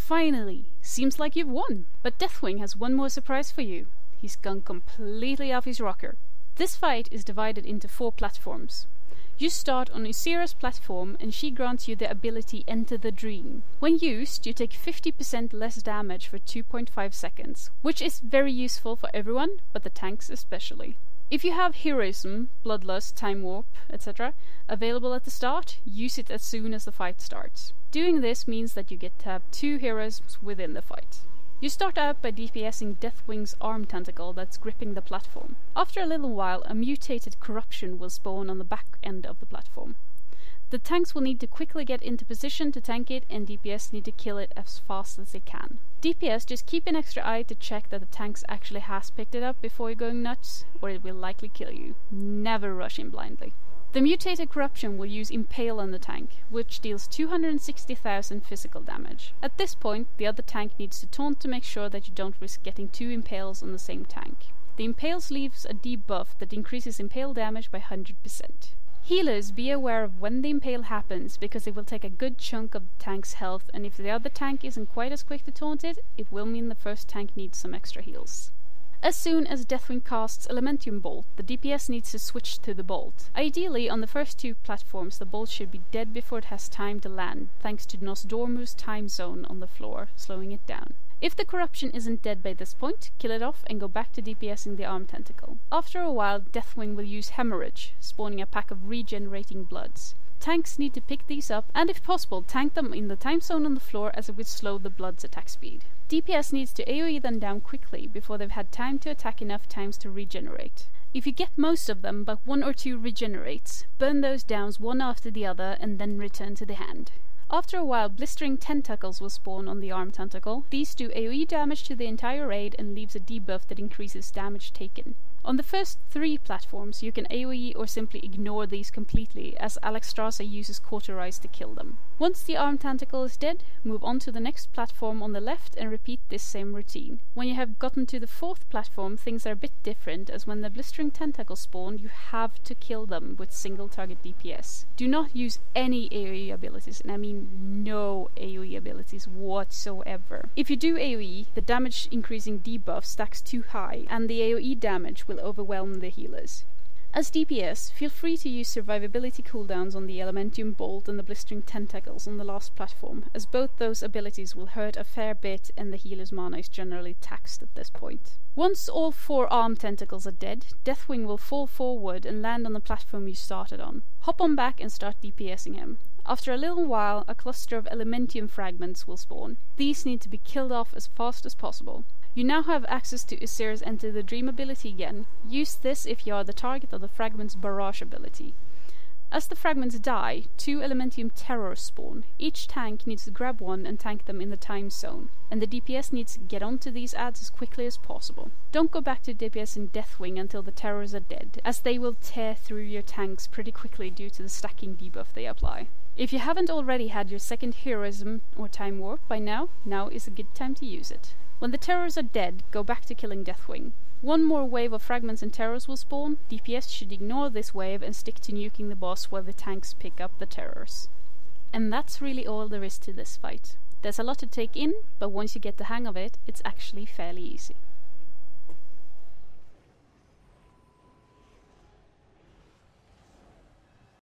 Finally! Seems like you've won! But Deathwing has one more surprise for you. He's gone completely off his rocker. This fight is divided into 4 platforms. You start on Ysera's platform and she grants you the ability Enter the Dream. When used, you take 50% less damage for 2.5 seconds, which is very useful for everyone, but the tanks especially. If you have Heroism, Bloodlust, Time Warp, etc. available at the start, use it as soon as the fight starts. Doing this means that you get to have 2 heroisms within the fight. You start out by DPSing Deathwing's arm tentacle that's gripping the platform. After a little while, a mutated corruption will spawn on the back end of the platform. The tanks will need to quickly get into position to tank it, and DPS need to kill it as fast as they can. DPS just keep an extra eye to check that the tanks actually has picked it up before you're going nuts, or it will likely kill you. Never rush in blindly. The mutated corruption will use Impale on the tank, which deals 260,000 physical damage. At this point, the other tank needs to taunt to make sure that you don't risk getting 2 impales on the same tank. The impales leaves a debuff that increases impale damage by 100%. Healers, be aware of when the impale happens, because it will take a good chunk of the tank's health, and if the other tank isn't quite as quick to taunt it, it will mean the first tank needs some extra heals. As soon as Deathwing casts Elementium Bolt, the DPS needs to switch to the bolt. Ideally, on the first 2 platforms, the bolt should be dead before it has time to land, thanks to Nosdormu's time zone on the floor, slowing it down. If the corruption isn't dead by this point, kill it off and go back to DPSing the arm tentacle. After a while, Deathwing will use Hemorrhage, spawning a pack of regenerating bloods. Tanks need to pick these up, and if possible, tank them in the time zone on the floor, as it would slow the blood's attack speed. DPS needs to AoE them down quickly before they've had time to attack enough times to regenerate. If you get most of them, but 1 or 2 regenerates, burn those down one after the other and then return to the hand. After a while, blistering tentacles will spawn on the arm tentacle. These do AoE damage to the entire raid and leaves a debuff that increases damage taken. On the first 3 platforms, you can AoE or simply ignore these completely, as Alexstrasza uses Cauterize to kill them. Once the arm tentacle is dead, move on to the next platform on the left and repeat this same routine. When you have gotten to the 4th platform, things are a bit different, as when the blistering tentacles spawn, you have to kill them with single target DPS. Do not use any AoE abilities, and I mean no AoE abilities whatsoever. If you do AoE, the damage increasing debuff stacks too high, and the AoE damage will overwhelm the healers. As DPS, feel free to use survivability cooldowns on the Elementium Bolt and the blistering tentacles on the last platform, as both those abilities will hurt a fair bit and the healer's mana is generally taxed at this point. Once all 4 arm tentacles are dead, Deathwing will fall forward and land on the platform you started on. Hop on back and start DPSing him. After a little while, a cluster of Elementium fragments will spawn. These need to be killed off as fast as possible. You now have access to Ysera's Enter the Dream ability again. Use this if you are the target of the Fragment's Barrage ability. As the fragments die, 2 Elementium Terrors spawn. Each tank needs to grab one and tank them in the time zone, and the DPS needs to get onto these adds as quickly as possible. Don't go back to DPS in Deathwing until the Terrors are dead, as they will tear through your tanks pretty quickly due to the stacking debuff they apply. If you haven't already had your 2nd Heroism or Time Warp by now is a good time to use it. When the Terrors are dead, go back to killing Deathwing. 1 more wave of fragments and terrors will spawn. DPS should ignore this wave and stick to nuking the boss while the tanks pick up the terrors. And that's really all there is to this fight. There's a lot to take in, but once you get the hang of it, it's actually fairly easy.